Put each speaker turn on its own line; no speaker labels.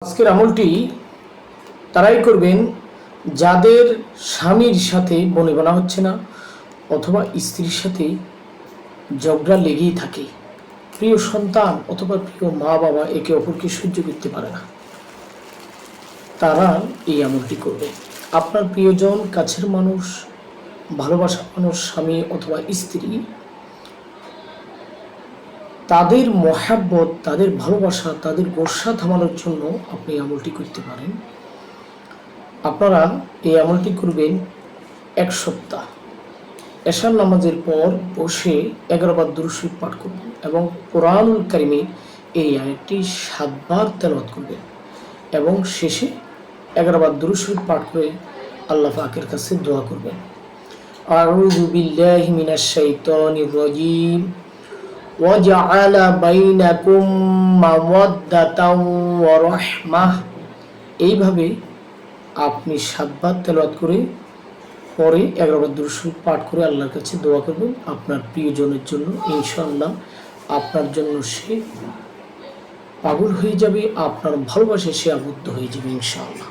আজকের আমলটি তারাই করবেন যাদের স্বামীর সাথে বনিবনা হচ্ছে না অথবা স্ত্রীর সাথে ঝগড়া লেগেই থাকে, প্রিয় সন্তান অথবা প্রিয় মা বাবা একে অপরকে সহ্য করতে পারে না, তারা এই আমলটি করবে। আপনার প্রিয়জন, কাছের মানুষ, ভালোবাসা মানুষ, স্বামী অথবা স্ত্রী, তাদের মহাব্বত, তাদের ভালোবাসা, তাদের গোসা থামানোর জন্য আপনি আমলটি করতে পারেন। আপনারা এই আমলটি করবেন 1 সপ্তাহ। এশার নামাজের পর বসে 11 বার দুরূদ শরীফ পাঠ করবেন এবং কোরআনুল কারীমের এই আয়াতটি 7 বার তেলাওয়াত করবেন এবং শেষে 11 বার দুরূদ শরীফ পাঠ করে আল্লাহ পাকের কাছে দোয়া করবেন। আউযু বিল্লাহি মিনাশ শাইতানির রাজীম ওয়াজআলা বাইনাকুম মাওয়াদ্দাতাও ওয়া রাহমাহ। এইভাবে আপনি 7 বার তেলাওয়াত করে পরে 11 বার দুরূদ শরীফ পাঠ করে আল্লাহর কাছে দোয়া করবেন আপনার প্রিয়জনের জন্য। ইনশাআল্লাহ আপনার জন্য সে পাগল হয়ে যাবে, আপনার ভালোবাসায় সে আবদ্ধ হয়ে যাবে ইনশাআল্লাহ।